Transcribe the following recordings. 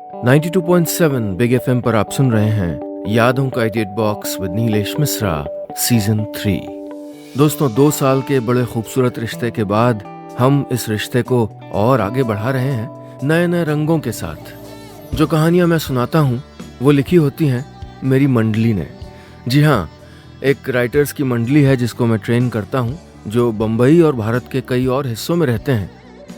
92.7 big FM पर आप सुन रहे हैं यादों का edit box with Nilesh Mishra season 3। दोस्तों, 2 साल के बड़े खूबसूरत रिश्ते के बाद हम इस रिश्ते को और आगे बढ़ा रहे हैं नए नए रंगों के साथ। जो कहानियां मैं सुनाता हूं वो लिखी होती हैं मेरी मंडली ने। जी हाँ, एक राइटर्स की मंडली है जिसको मैं ट्रेन करता हूं, जो बम्बई और भारत के कई और हिस्सों में रहते हैं।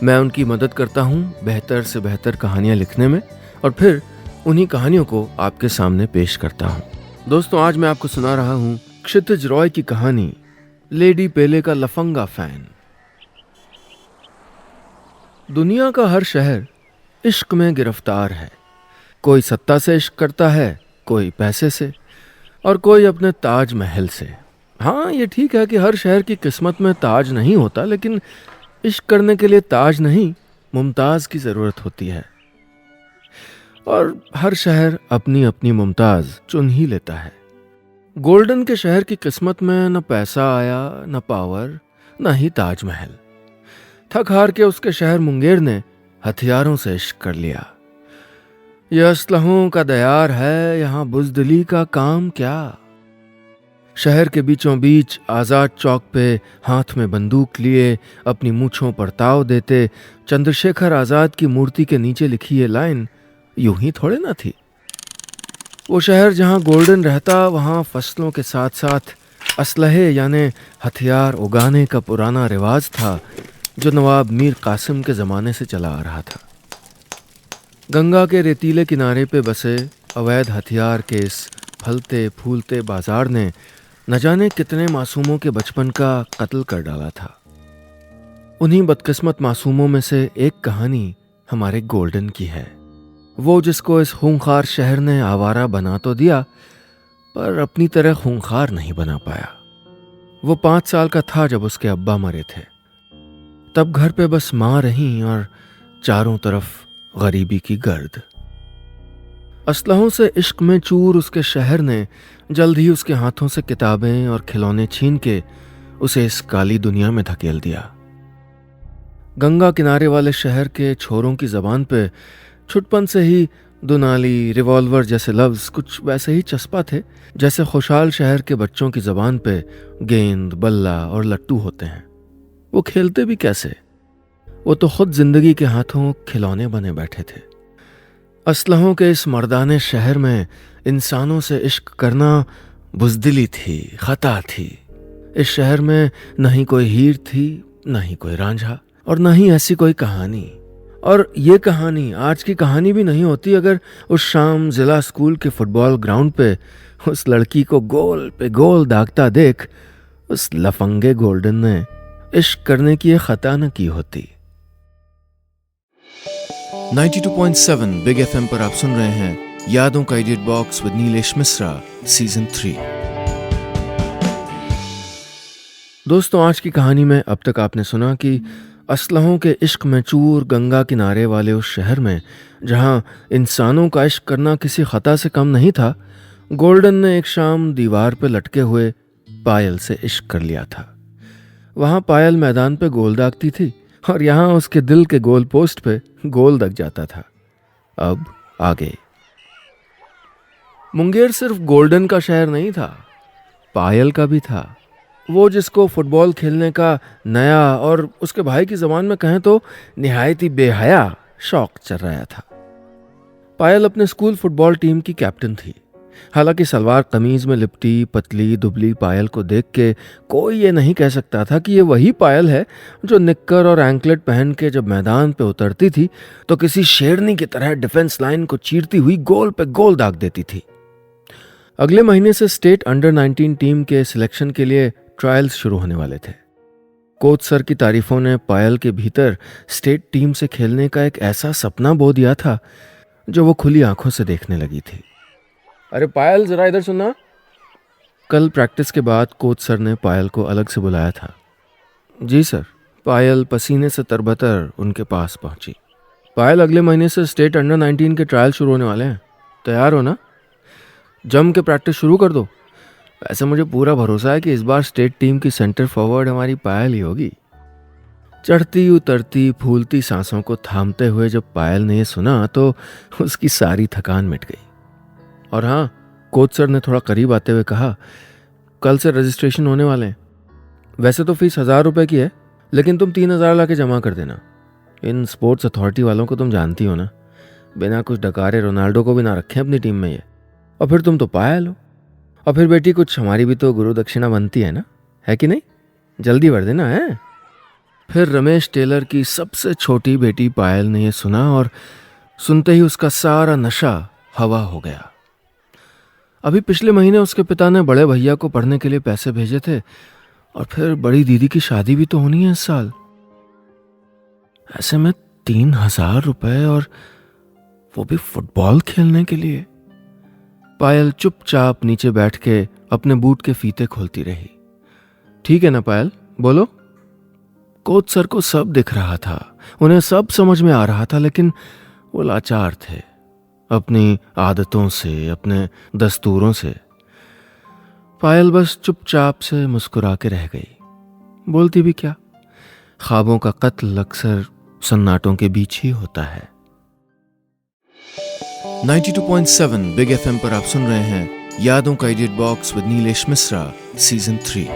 मैं उनकी मदद करता हूं बेहतर से बेहतर कहानियां लिखने में और फिर उन्हीं कहानियों को आपके सामने पेश करता हूं। दोस्तों, आज मैं आपको सुना रहा हूं क्षितिज रॉय की कहानी लेडी पेले का लफंगा फैन। दुनिया का हर शहर इश्क में गिरफ्तार है। कोई सत्ता से इश्क करता है, कोई पैसे से और कोई अपने ताज महल से। हाँ, ये ठीक है कि हर शहर की किस्मत में ताज नहीं होता, लेकिन इश्क करने के लिए ताज नहीं, मुमताज की जरूरत होती है। और हर शहर अपनी अपनी मुमताज चुन ही लेता है। गोल्डन के शहर की किस्मत में न पैसा आया, न पावर, न ही ताजमहल। थक हार के उसके शहर मुंगेर ने हथियारों से इश्क कर लिया। यह असलहों का दयार है, यहां बुजदिली का काम क्या। शहर के बीचों बीच आजाद चौक पे हाथ में बंदूक लिए अपनी मूंछों पर ताव देते चंद्रशेखर आजाद की मूर्ति के नीचे लिखी ये लाइन यूं ही थोड़े ना थी। वो शहर जहां गोल्डन रहता, वहां फसलों के साथ साथ असलहे यानी हथियार उगाने का पुराना रिवाज था, जो नवाब मीर कासिम के ज़माने से चला आ रहा था। गंगा के रेतीले किनारे पे बसे अवैध हथियार के इस फलते फूलते बाजार ने न जाने कितने मासूमों के बचपन का कत्ल कर डाला था। उन्हीं बदकिस्मत मासूमों में से एक कहानी हमारे गोल्डन की है। वो जिसको इस खूंखार शहर ने आवारा बना तो दिया, पर अपनी तरह खूंखार नहीं बना पाया। वो 5 साल का था जब उसके अब्बा मरे थे। तब घर पे बस माँ रहीं और चारों तरफ गरीबी की गर्द। असलहों से इश्क में चूर उसके शहर ने जल्द ही उसके हाथों से किताबें और खिलौने छीन के उसे इस काली दुनिया में धकेल दिया। गंगा किनारे वाले शहर के छोरों की जबान पे छुटपन से ही दुनाली, रिवॉल्वर जैसे लफ्ज कुछ वैसे ही चस्पा थे जैसे खुशहाल शहर के बच्चों की जबान पे गेंद, बल्ला और लट्टू होते हैं। वो खेलते भी कैसे? वो तो खुद जिंदगी के हाथों खिलौने बने बैठे थे। असलहों के इस मर्दाने शहर में इंसानों से इश्क करना बुजदिली थी, खता थी। इस शहर में न ही कोई हीर थी, न ही कोई रांझा और न ही ऐसी कोई कहानी। और ये कहानी आज की कहानी भी नहीं होती अगर उस शाम जिला स्कूल के फुटबॉल ग्राउंड पे उस लड़की को गोल पे गोल दागता देख उस लफंगे गोल्डन ने इश्क करने की ये खता न की होती। 92.7 बिग एफएम पर आप सुन रहे हैं यादों का edit box with Nilesh Mishra season 3। दोस्तों, आज की कहानी में अब तक आपने सुना कि असलहों के इश्क में चूर गंगा किनारे वाले उस शहर में जहां इंसानों का इश्क करना किसी खता से कम नहीं था, गोल्डन ने एक शाम दीवार पे लटके हुए पायल से इश्क कर लिया था। वहां पायल मैदान पे गोल दागती थी और यहां उसके दिल के गोल पोस्ट पे गोल दग जाता था। अब आगे। मुंगेर सिर्फ गोल्डन का शहर नहीं था, पायल का भी था। वो जिसको फुटबॉल खेलने का नया और उसके भाई की ज़बान में कहें तो निहायती बेहया शौक चल रहा था। पायल अपने स्कूल फुटबॉल टीम की कैप्टन थी। हालांकि सलवार कमीज में लिपटी पतली दुबली पायल को देख के कोई ये नहीं कह सकता था कि ये वही पायल है जो निक्कर और एंकलेट पहन के जब मैदान पे उतरती थी तो किसी शेरनी की तरह डिफेंस लाइन को चीरती हुई गोल पे गोल दाग देती थी। अगले महीने से स्टेट अंडर 19 टीम के सिलेक्शन के लिए ट्रायल्स शुरू होने वाले थे। कोच सर की तारीफों ने पायल के भीतर स्टेट टीम से खेलने का एक ऐसा सपना बो दिया था जो वो खुली आंखों से देखने लगी थी। अरे पायल, जरा इधर सुनना। कल प्रैक्टिस के बाद कोच सर ने पायल को अलग से बुलाया था। जी सर। पायल पसीने से तरबतर उनके पास पहुंची। पायल, अगले महीने से स्टेट अंडर 19 के ट्रायल शुरू होने वाले हैं, तैयार हो ना? जम के प्रैक्टिस शुरू कर दो। वैसे मुझे पूरा भरोसा है कि इस बार स्टेट टीम की सेंटर फॉरवर्ड हमारी पायल ही होगी। चढ़ती उतरती फूलती सांसों को थामते हुए जब पायल ने ये सुना तो उसकी सारी थकान मिट गई। और हाँ, कोच सर ने थोड़ा करीब आते हुए कहा, कल से रजिस्ट्रेशन होने वाले हैं। वैसे तो फीस 1000 रुपए की है, लेकिन तुम 3000 ला के जमा कर देना। इन स्पोर्ट्स अथॉरिटी वालों को तुम जानती हो ना, बिना कुछ डकारे रोनाल्डो को भी ना रखें अपनी टीम में ये। और फिर तुम तो पायल हो, और फिर बेटी कुछ हमारी भी तो गुरु दक्षिणा बनती है ना, है कि नहीं? जल्दी भर देना है। फिर रमेश टेलर की सबसे छोटी बेटी पायल ने यह सुना और सुनते ही उसका सारा नशा हवा हो गया। अभी पिछले महीने उसके पिता ने बड़े भैया को पढ़ने के लिए पैसे भेजे थे, और फिर बड़ी दीदी की शादी भी तो होनी है इस साल। ऐसे में 3000 रुपए, और वो भी फुटबॉल खेलने के लिए। पायल चुपचाप नीचे बैठ के अपने बूट के फीते खोलती रही। ठीक है ना पायल, बोलो। कोच सर को सब दिख रहा था, उन्हें सब समझ में आ रहा था, लेकिन वो लाचार थे अपनी आदतों से, अपने दस्तूरों से। पायल बस चुपचाप से मुस्कुरा के रह गई। बोलती भी क्या, ख्वाबों का कत्ल अक्सर सन्नाटों के बीच ही होता है। 92.7 बिग एफएम पर आप सुन रहे हैं यादों का edit box with Nilesh Mishra, season 3।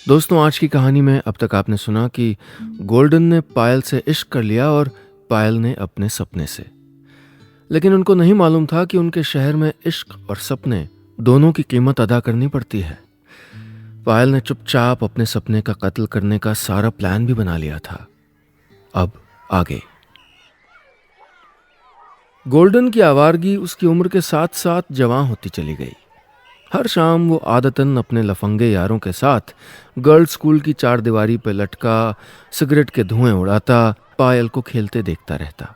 दोस्तों, आज की कहानी में अब तक आपने सुना कि गोल्डन ने पायल से इश्क कर लिया और पायल ने अपने सपने से। लेकिन उनको नहीं मालूम था कि उनके शहर में इश्क और सपने दोनों की कीमत अदा करनी पड़ती है। पायल ने चुपचाप अपने सपने का कत्ल करने का सारा प्लान भी बना लिया था। अब आगे। गोल्डन की आवारगी उसकी उम्र के साथ साथ जवां होती चली गई। हर शाम वो आदतन अपने लफंगे यारों के साथ गर्ल्स स्कूल की चारदीवारी पे लटका सिगरेट के धुएं उड़ाता पायल को खेलते देखता रहता।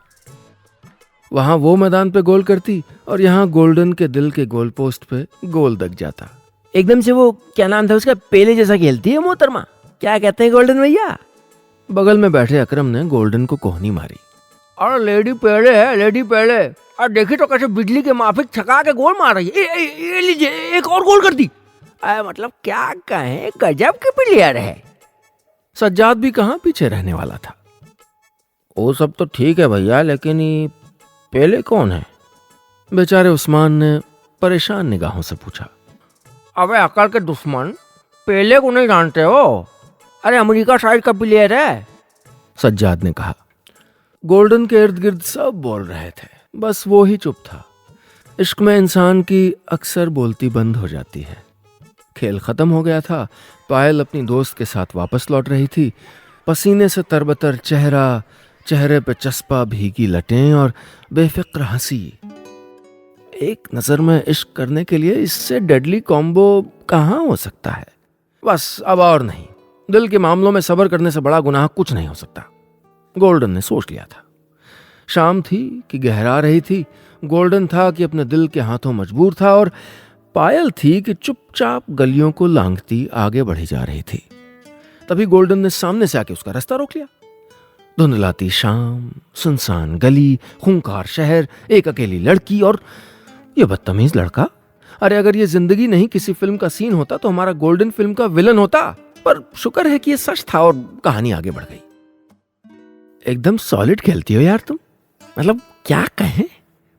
वहां वो मैदान पे गोल करती और यहाँ गोल्डन के दिल के गोल पोस्ट पे गोल दग जाता। एकदम से वो क्या नाम था उसका, पेले जैसा खेलती है मोहतरमा। क्या कहते हैं गोल्डन भैया? बगल में बैठे अकरम ने गोल्डन को कोहनी मारी। और लेडी पेड़े है, लेडी पेड़े। और देखी तो कैसे बिजली के माफिक छका के गोल मार रही है। ये लीजिए, एक और गोल कर दी। मतलब क्या कहें, गजब के प्लेयर है। सज्जाद भी कहाँ पीछे रहने वाला था। वो सब तो ठीक है भैया, लेकिन ये पेले कौन है? बेचारे उस्मान ने परेशान निगाहों से पूछा। अबे अकल के दुश्मन, पेले को नहीं जानते हो? अरे अमेरिका साइड का प्लेयर है, सज्जाद ने कहा। गोल्डन के इर्द गिर्द सब बोल रहे थे, बस वो ही चुप था। इश्क में इंसान की अक्सर बोलती बंद हो जाती है। खेल खत्म हो गया था। पायल अपनी दोस्त के साथ वापस लौट रही थी। पसीने से तरबतर चेहरा, चेहरे पे चस्पा भीगी लटें और बेफिक्र हंसी। एक नजर में इश्क करने के लिए इससे डेडली कॉम्बो कहाँ हो सकता है। बस अब और नहीं, दिल के मामलों में सब्र करने से बड़ा गुनाह कुछ नहीं हो सकता, गोल्डन ने सोच लिया था। शाम थी कि गहरा रही थी। गोल्डन था कि अपने दिल के हाथों मजबूर था, और पायल थी कि चुपचाप गलियों को लांघती आगे बढ़ी जा रही थी। तभी गोल्डन ने सामने से आके उसका रास्ता रोक लिया। धुंधलाती शाम, सुनसान गली, खूंखार शहर, एक अकेली लड़की और ये बदतमीज लड़का। अरे अगर ये जिंदगी नहीं किसी फिल्म का सीन होता तो हमारा गोल्डन फिल्म का विलन होता। पर शुक्र है कि ये सच था और कहानी आगे बढ़ गई। एकदम सॉलिड खेलती हो यार तुम, मतलब क्या कहें,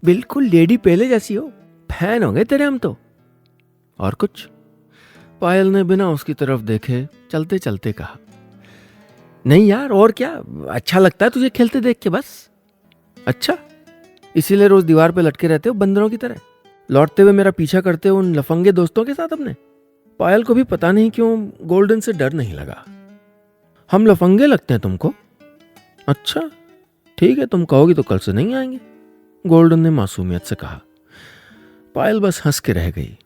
बिल्कुल लेडी पेले जैसी हो। फैन हो गए तेरे हम तो। और कुछ? पायल ने बिना उसकी तरफ देखे चलते चलते कहा। नहीं यार, और क्या, अच्छा लगता है तुझे खेलते देख के बस। अच्छा, इसीलिए रोज दीवार पे लटके रहते हो बंदरों की तरह, लौटते हुए मेरा पीछा करते हो उन लफंगे दोस्तों के साथ अपने। पायल को भी पता नहीं क्यों गोल्डन से डर नहीं लगा। हम लफंगे लगते हैं तुमको? अच्छा ठीक है, तुम कहोगी तो कल से नहीं आएंगे, गोल्डन ने मासूमियत से कहा। पायल बस हंस के रह गई,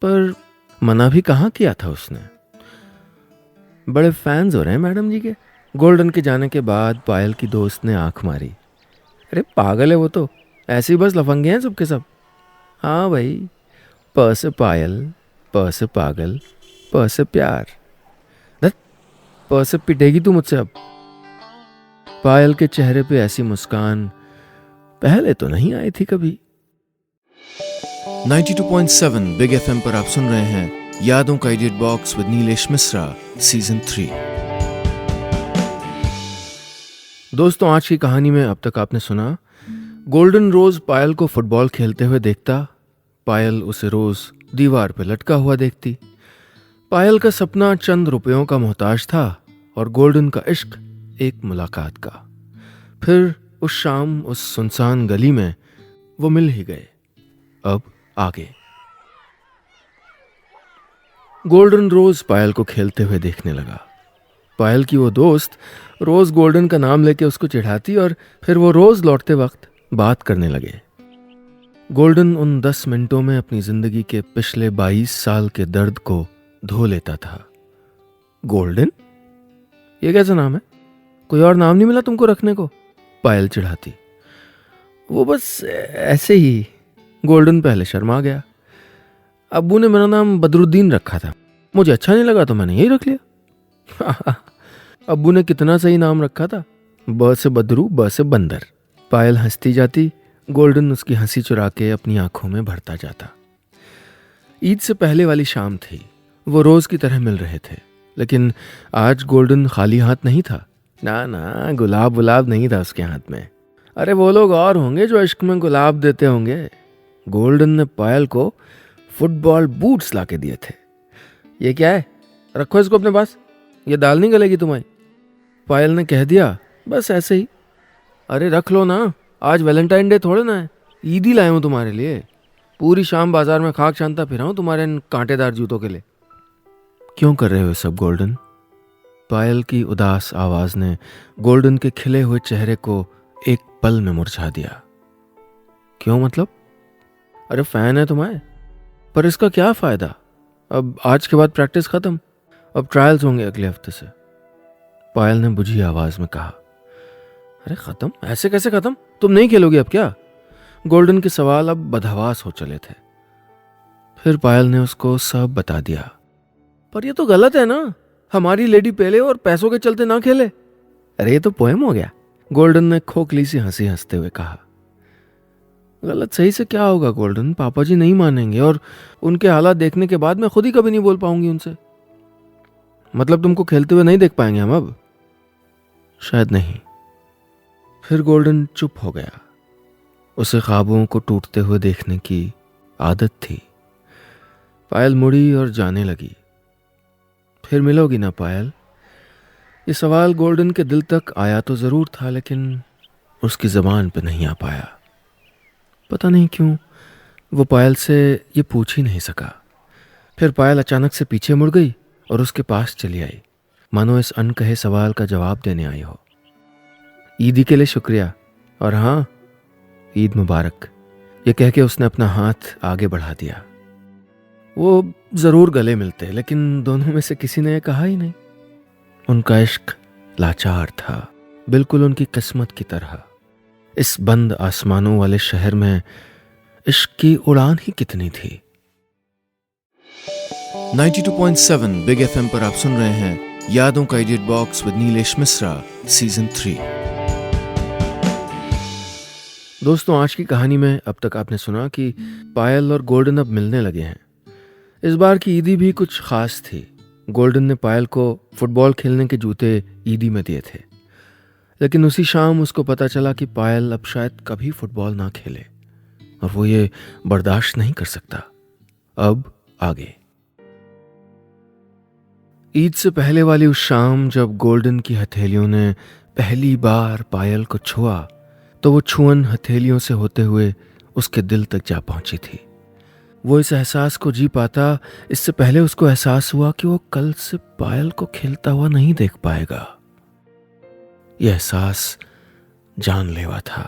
पर मना भी कहाँ किया था उसने। बड़े फैंस हो रहे हैं मैडम जी के। गोल्डन के जाने के बाद पायल की दोस्त ने आंख मारी। अरे पागल है वो तो, ऐसे ही बस लफंगे हैं सब के सब। हाँ भाई, प से पायल, प से पागल, प से प्यार। प से पिटेगी तू मुझसे अब। पायल के चेहरे पे ऐसी मुस्कान पहले तो नहीं आई थी कभी। 92.7 बिग एफएम पर आप सुन रहे हैं यादों का edit box with Nilesh Mishra season 3। दोस्तों, आज की कहानी में अब तक आपने सुना गोल्डन रोज पायल को फुटबॉल खेलते हुए देखता, पायल उसे रोज दीवार पर लटका हुआ देखती। पायल का सपना चंद रुपयों का मोहताज था और गोल्डन का इश्क एक मुलाकात का। फिर उस शाम उस सुनसान गली में वो मिल ही गए। अब आगे। गोल्डन रोज पायल को खेलते हुए देखने लगा। पायल की वो दोस्त रोज गोल्डन का नाम लेके उसको चिढ़ाती और फिर वो रोज लौटते वक्त बात करने लगे। गोल्डन उन 10 मिनटों में अपनी जिंदगी के पिछले 22 साल के दर्द को धो लेता था। गोल्डन? ये कैसा नाम है? कोई और नाम नहीं मिला तुमको रखने को? पायल चिढ़ाती। वो बस ऐसे ही। गोल्डन पहले शर्मा गया। अब्बू ने मेरा नाम बदरुद्दीन रखा था, मुझे अच्छा नहीं लगा तो मैंने यही रख लिया। अब्बू ने कितना सही नाम रखा था, ब से बदरू, ब से बंदर। पायल हंसती जाती, गोल्डन उसकी हंसी चुरा के अपनी आंखों में भरता जाता। ईद से पहले वाली शाम थी। वो रोज की तरह मिल रहे थे, लेकिन आज गोल्डन खाली हाथ नहीं था। ना, गुलाब वुलाब नहीं था उसके हाथ में। अरे वो लोग और होंगे जो इश्क में गुलाब देते होंगे। गोल्डन ने पायल को फुटबॉल बूट्स लाके दिए थे। ये क्या है? रखो इसको अपने पास, ये दाल नहीं गलेगी तुम्हारी। पायल ने कह दिया, बस ऐसे ही। अरे रख लो ना, आज वैलेंटाइन डे थोड़े ना है, ईद ही लाया हूं तुम्हारे लिए। पूरी शाम बाजार में खाक छानता फिरा हूं तुम्हारे इन कांटेदार जूतों के लिए। क्यों कर रहे हो सब गोल्डन? पायल की उदास आवाज ने गोल्डन के खिले हुए चेहरे को एक पल में मुरझा दिया। क्यों मतलब? अरे फैन है तुम्हारे, पर इसका क्या फायदा? अब आज के बाद प्रैक्टिस खत्म, अब ट्रायल्स होंगे अगले हफ्ते से। पायल ने बुझी आवाज में कहा। अरे खत्म? ऐसे कैसे खत्म? तुम नहीं खेलोगे अब क्या? गोल्डन के सवाल अब बदहवास हो चले थे। फिर पायल ने उसको सब बता दिया। पर ये तो गलत है ना, हमारी लेडी पहले और पैसों के चलते ना खेले। अरे ये तो पोएम हो गया, गोल्डन ने खोखली सी हंसी हंसते हुए कहा। गलत सही से क्या होगा गोल्डन, पापा जी नहीं मानेंगे और उनके हालात देखने के बाद मैं खुद ही कभी नहीं बोल पाऊंगी उनसे। मतलब तुमको खेलते हुए नहीं देख पाएंगे हम अब? शायद नहीं। फिर गोल्डन चुप हो गया। उसे ख्वाबों को टूटते हुए देखने की आदत थी। पायल मुड़ी और जाने लगी। फिर मिलोगी ना पायल? ये सवाल गोल्डन के दिल तक आया तो जरूर था, लेकिन उसकी जबान पे नहीं आ पाया। पता नहीं क्यों वो पायल से ये पूछ ही नहीं सका। फिर पायल अचानक से पीछे मुड़ गई और उसके पास चली आई, मानो इस अनकहे सवाल का जवाब देने आई हो। ईदी के लिए शुक्रिया, और हाँ, ईद मुबारक, ये कह के उसने अपना हाथ आगे बढ़ा दिया। वो जरूर गले मिलते, लेकिन दोनों में से किसी ने कहा ही नहीं। उनका इश्क लाचार था, बिल्कुल उनकी किस्मत की तरह। इस बंद आसमानों वाले शहर में इश्क की उड़ान ही कितनी थी। 92.7 बिग एफएम पर आप सुन रहे हैं यादों का edit box with Nilesh Mishra season 3। दोस्तों, आज की कहानी में अब तक आपने सुना कि पायल और गोल्डन अब मिलने लगे हैं। इस बार की ईदी भी कुछ खास थी। गोल्डन ने पायल को फुटबॉल खेलने के जूते ईदी में दिए थे, लेकिन उसी शाम उसको पता चला कि पायल अब शायद कभी फुटबॉल ना खेले और वो ये बर्दाश्त नहीं कर सकता। अब आगे। ईद से पहले वाली उस शाम जब गोल्डन की हथेलियों ने पहली बार पायल को छुआ, तो वो छुअन हथेलियों से होते हुए उसके दिल तक जा पहुंची थी। वो इस एहसास को जी पाता, इससे पहले उसको एहसास हुआ कि वो कल से पायल को खेलता हुआ नहीं देख पाएगा। यह एहसास जानलेवा था।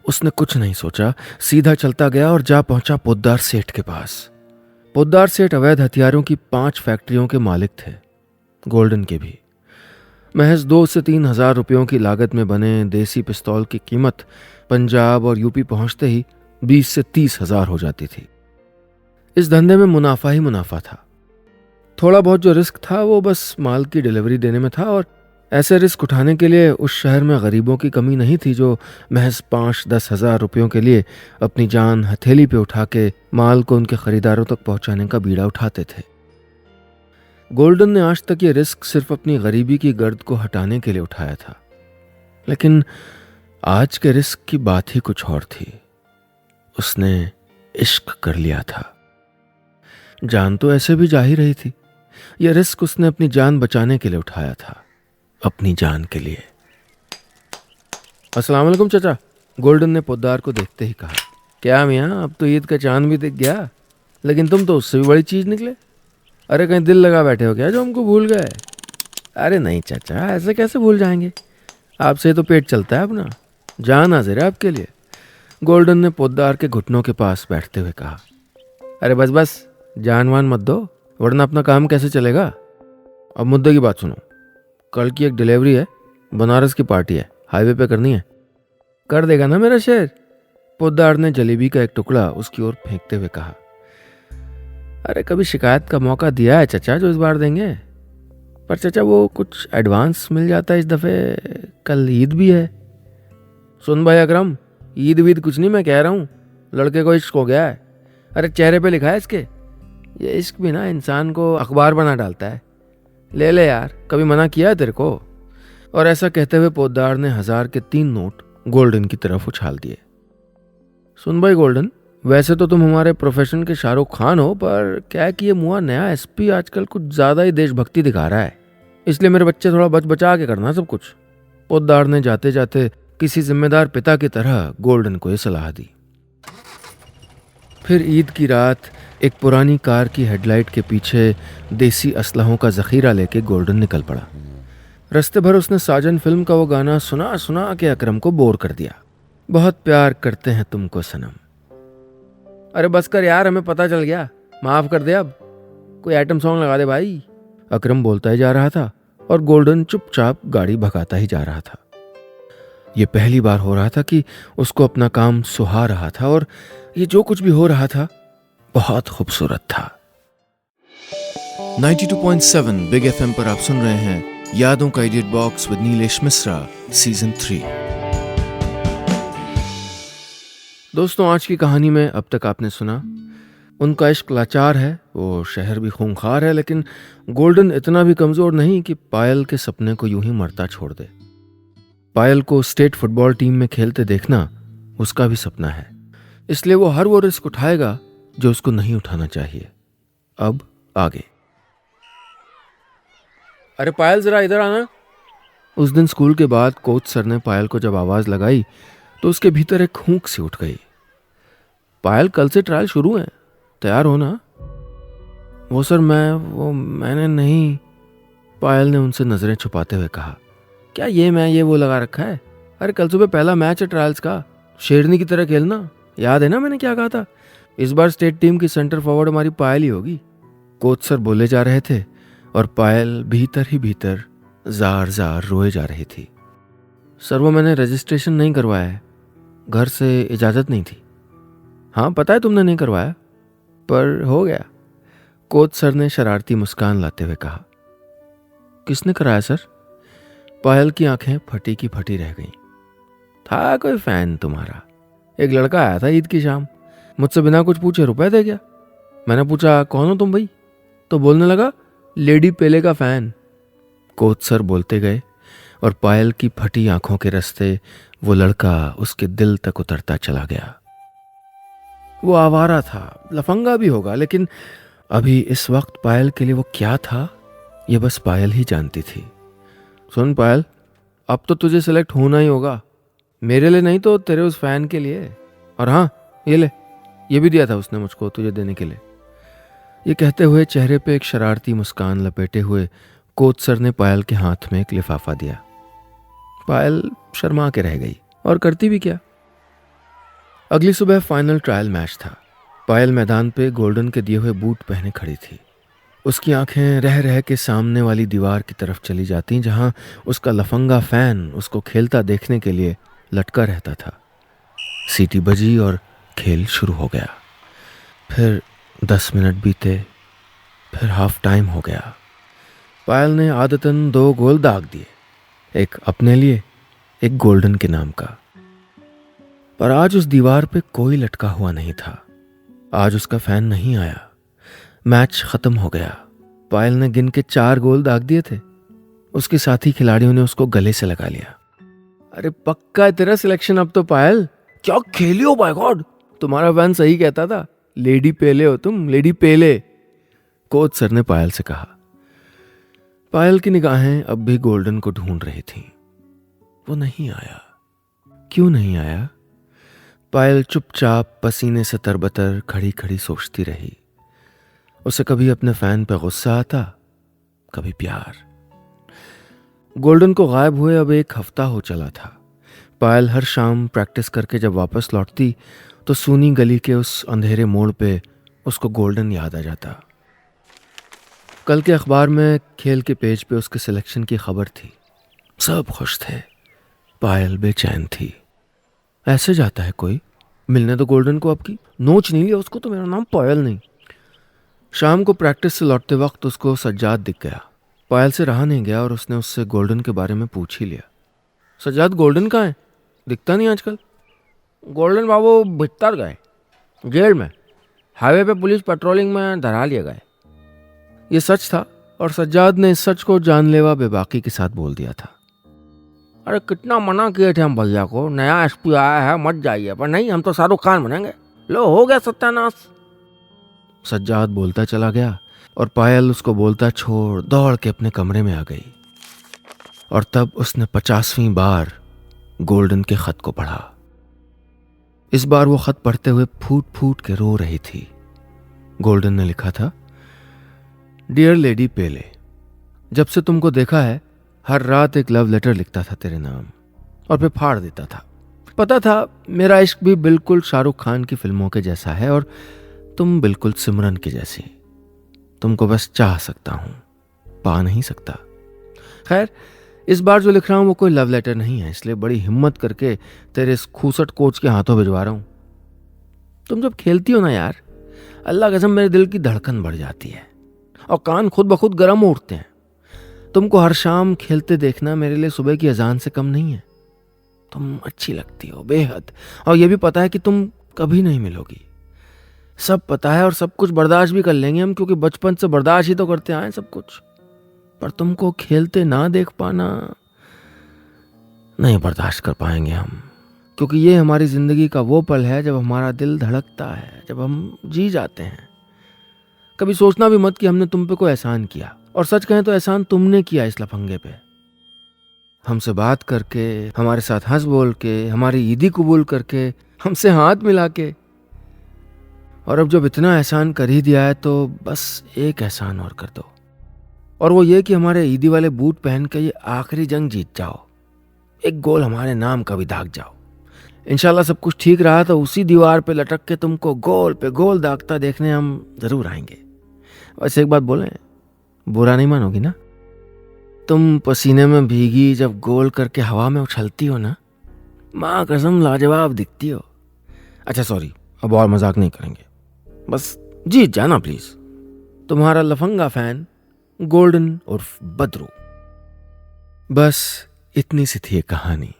उसने कुछ नहीं सोचा, सीधा चलता गया और जा पहुंचा पोद्दार सेठ के पास। पोद्दार सेठ अवैध हथियारों की 5 फैक्ट्रियों के मालिक थे, गोल्डन के भी। महज 2 से 3 हजार रुपयों की लागत में बने देसी पिस्तौल की कीमत पंजाब और यूपी पहुंचते ही 20 से 30 हजार हो जाती थी। इस धंधे में मुनाफा ही मुनाफा था। थोड़ा बहुत जो रिस्क था वो बस माल की डिलीवरी देने में था, और ऐसे रिस्क उठाने के लिए उस शहर में गरीबों की कमी नहीं थी जो महज 5-10 हज़ार रुपयों के लिए अपनी जान हथेली पे उठा के माल को उनके खरीदारों तक पहुंचाने का बीड़ा उठाते थे। गोल्डन ने आज तक ये रिस्क सिर्फ अपनी गरीबी की गर्द को हटाने के लिए उठाया था, लेकिन आज के रिस्क की बात ही कुछ और थी। उसने इश्क कर लिया था। जान तो ऐसे भी जा ही रही थी। यह रिस्क उसने अपनी जान बचाने के लिए उठाया था, अपनी जान के लिए। अस्सलाम वालेकुम चाचा, गोल्डन ने पोद्दार को देखते ही कहा। क्या मियाँ, अब तो ईद का चांद भी दिख गया, लेकिन तुम तो उससे भी बड़ी चीज निकले। अरे कहीं दिल लगा बैठे हो क्या जो हमको भूल गए? अरे नहीं चाचा, ऐसे कैसे भूल जाएंगे, आपसे तो पेट चलता है अपना, जान हाजिर है आपके लिए, गोल्डन ने पोद्दार के घुटनों के पास बैठते हुए कहा। अरे बस बस, जान वान मत दो, वरना अपना काम कैसे चलेगा। अब मुद्दे की बात सुनो। कल की एक डिलीवरी है, बनारस की पार्टी है, हाईवे पे करनी है। कर देगा ना मेरा शेर? पोद्दार ने जलेबी का एक टुकड़ा उसकी ओर फेंकते हुए कहा। अरे कभी शिकायत का मौका दिया है चाचा जो इस बार देंगे, पर चाचा वो कुछ एडवांस मिल जाता है इस दफे, कल ईद भी है। सुन भाई अकरम, ईद वीद कुछ नहीं, मैं कह रहा हूँ लड़के को इश्क हो गया है। अरे चेहरे पे लिखा है इसके। ये इश्क भी ना इंसान को अखबार बना डालता है। ले ले यार, कभी मना किया है तेरे को? और ऐसा कहते हुए पोद्दार ने 1000 के 3 नोट गोल्डन की तरफ उछाल दिए। सुन भाई गोल्डन, वैसे तो तुम हमारे प्रोफेशन के शाहरुख खान हो, पर क्या है कि ये मुआ नया एसपी आजकल कुछ ज्यादा ही देशभक्ति दिखा रहा है, इसलिए मेरे बच्चे थोड़ा बच बचा के करना सब कुछ। पोद्दार ने जाते जाते किसी जिम्मेदार पिता की तरह गोल्डन को ये सलाह दी। फिर ईद की रात एक पुरानी कार की हेडलाइट के पीछे देसी असलहों का जखीरा लेके गोल्डन निकल पड़ा। रास्ते भर उसने साजन फिल्म का वो गाना सुना सुना के अकरम को बोर कर दिया। बहुत प्यार करते हैं तुमको सनम। अरे बस कर यार, हमें पता चल गया, माफ कर दे, अब कोई आइटम सॉन्ग लगा दे भाई। अकरम बोलता ही जा रहा था और गोल्डन चुपचाप गाड़ी भगाता ही जा रहा था। ये पहली बार हो रहा था कि उसको अपना काम सुहा रहा था, और ये जो कुछ भी हो रहा था बहुत खूबसूरत था। 92.7 बिग एफएम पर आप सुन रहे हैं यादों का idiot box with Nilesh Mishra season 3। दोस्तों, आज की कहानी में अब तक आपने सुना उनका इश्क लाचार है, वो शहर भी खूंखार है, लेकिन गोल्डन इतना भी कमजोर नहीं कि पायल के सपने को यूं ही मरता छोड़ दे। पायल को स्टेट फुटबॉल टीम में खेलते देखना उसका भी सपना है, इसलिए वो हर वो रिस्क उठाएगा जो उसको नहीं उठाना चाहिए। अब आगे। अरे पायल, जरा इधर आना। उस दिन स्कूल के बाद कोच सर ने पायल को जब आवाज लगाई तो उसके भीतर एक हूंक सी उठ गई। पायल, कल से ट्रायल शुरू है, तैयार हो ना? वो सर मैंने नहीं। पायल ने उनसे नजरें छुपाते हुए कहा। क्या ये वो लगा रखा है? अरे कल सुबह पहला मैच है ट्रायल्स का, शेरनी की तरह खेलना। याद है ना मैंने क्या कहा था? इस बार स्टेट टीम की सेंटर फॉरवर्ड हमारी पायल ही होगी। कोच सर बोले जा रहे थे और पायल भीतर ही भीतर जार जार रोए जा रही थी। सर, वो मैंने रजिस्ट्रेशन नहीं करवाया है, घर से इजाजत नहीं थी। हाँ पता है तुमने नहीं करवाया, पर हो गया, कोच सर ने शरारती मुस्कान लाते हुए कहा। किसने कराया सर? पायल की आंखें फटी की फटी रह गईं। था कोई फैन तुम्हारा, एक लड़का आया था ईद की शाम, मुझसे बिना कुछ पूछे रुपए दे गया। मैंने पूछा कौन हो तुम भाई, तो बोलने लगा लेडी पेले का फैन। कोच सर बोलते गए और पायल की फटी आंखों के रास्ते वो लड़का उसके दिल तक उतरता चला गया। वो आवारा था, लफंगा भी होगा, लेकिन अभी इस वक्त पायल के लिए वो क्या था ये बस पायल ही जानती थी। सुन पायल, अब तो तुझे सिलेक्ट होना ही होगा, मेरे लिए नहीं तो तेरे उस फैन के लिए। और हाँ, ये ले, ये भी दिया था उसने मुझको तुझे देने के लिए। ये कहते हुए चेहरे पे एक शरारती मुस्कान लपेटे हुए कोच सर ने पायल के हाथ में एक लिफाफा दिया। पायल शर्मा के रह गई, और करती भी क्या। अगली सुबह फाइनल ट्रायल मैच था। पायल मैदान पे गोल्डन के दिए हुए बूट पहने खड़ी थी। उसकी आंखें रह रह के सामने वाली दीवार की तरफ चली जाती जहां उसका लफंगा फैन उसको खेलता देखने के लिए लटका रहता था। सीटी बजी और खेल शुरू हो गया। फिर 10 मिनट बीते, फिर हाफ टाइम हो गया। पायल ने आदतन 2 गोल दाग दिए। एक अपने लिए, एक गोल्डन के नाम का। पर आज उस दीवार पे कोई लटका हुआ नहीं था। आज उसका फैन नहीं आया। मैच खत्म हो गया। पायल ने गिन के 4 गोल दाग दिए थे। उसके साथी खिलाड़ियों ने उसको गले से लगा लिया। अरे पक्का तेरा सिलेक्शन अब तो पायल। क्या खेली हो बाय गॉड। तुम्हारा फैन सही कहता था, लेडी पेले हो तुम, लेडी पेले, कोच सर ने पायल से कहा। पायल की निगाहें अब भी गोल्डन को ढूंढ रही थीं। वो नहीं आया। क्यों नहीं आया? पायल चुपचाप पसीने से तरबतर खड़ी खड़ी सोचती रही। उसे कभी अपने फैन पे गुस्सा आता, कभी प्यार। गोल्डन को गायब हुए अब 1 हफ्ता हो चला था। पायल हर शाम प्रैक्टिस करके जब वापस लौटती तो सूनी गली के उस अंधेरे मोड़ पे उसको गोल्डन याद आ जाता। कल के अखबार में खेल के पेज पे उसके सिलेक्शन की खबर थी। सब खुश थे, पायल बेचैन थी। ऐसे जाता है कोई? मिलने तो गोल्डन को आपकी, नोच नहीं लिया उसको तो मेरा नाम पायल नहीं। शाम को प्रैक्टिस से लौटते वक्त उसको सज्जाद दिख गया। पायल से रहा नहीं गया और उसने उससे गोल्डन के बारे में पूछ ही लिया। सज्जाद, गोल्डन कहाँ है? दिखता नहीं आजकल। गोल्डन बाबू भीतर गए, जेल में, हाईवे पे पुलिस पेट्रोलिंग में धरा लिए गए। ये सच था और सज्जाद ने इस सच को जानलेवा बेबाकी के साथ बोल दिया था। अरे कितना मना किए थे हम भैया को, नया एसपी आया है मत जाइए, पर नहीं, हम तो शाहरुख खान बनेंगे। लो हो गया सत्यानाश। सज्जाद बोलता चला गया और पायल उसको बोलता छोड़ दौड़ के अपने कमरे में आ गई। और तब उसने 50वीं बार गोल्डन के खत को पढ़ा। इस बार वो खत पढ़ते हुए फूट फूट के रो रही थी। गोल्डन ने लिखा था, डियर लेडी पेले, जब से तुमको देखा है हर रात एक लव लेटर लिखता था तेरे नाम और फिर फाड़ देता था। पता था मेरा इश्क भी बिल्कुल शाहरुख खान की फिल्मों के जैसा है और तुम बिल्कुल सिमरन की जैसी। तुमको बस चाह सकता हूं, पा नहीं सकता। खैर, इस बार जो लिख रहा हूं वो कोई लव लेटर नहीं है, इसलिए बड़ी हिम्मत करके तेरे इस खूसट कोच के हाथों भिजवा रहा हूं। तुम जब खेलती हो ना यार, अल्लाह कसम मेरे दिल की धड़कन बढ़ जाती है और कान खुद ब खुद गर्म उठते हैं। तुमको हर शाम खेलते देखना मेरे लिए सुबह की अजान से कम नहीं है। तुम अच्छी लगती हो बेहद, और यह भी पता है कि तुम कभी नहीं मिलोगी। सब पता है और सब कुछ बर्दाश्त भी कर लेंगे हम, क्योंकि बचपन से बर्दाश्त ही तो करते आए सब कुछ। पर तुमको खेलते ना देख पाना नहीं बर्दाश्त कर पाएंगे हम, क्योंकि ये हमारी जिंदगी का वो पल है जब हमारा दिल धड़कता है, जब हम जी जाते हैं। कभी सोचना भी मत कि हमने तुम पे कोई एहसान किया, और सच कहें तो एहसान तुमने किया इस लफंगे पे। हमसे बात करके, हमारे साथ हंस बोल के, हमारी ईदी कबूल करके, हमसे हाथ मिला के। और अब जब इतना एहसान कर ही दिया है तो बस एक एहसान और कर दो, और वो ये कि हमारे ईदी वाले बूट पहन के ये आखिरी जंग जीत जाओ। एक गोल हमारे नाम का भी दाग जाओ। इंशाल्लाह सब कुछ ठीक रहा तो उसी दीवार पे लटक के तुमको गोल पे गोल दागता देखने हम जरूर आएंगे। वैसे एक बात बोलें, बुरा नहीं मानोगी ना? तुम पसीने में भीगी जब गोल करके हवा में उछलती हो ना, माँ कसम लाजवाब दिखती हो। अच्छा सॉरी, अब और मजाक नहीं करेंगे, बस जीत जाना प्लीज। तुम्हारा लफंगा फैन गोल्डन उर्फ बदरू। बस इतनी सी थी ये कहानी।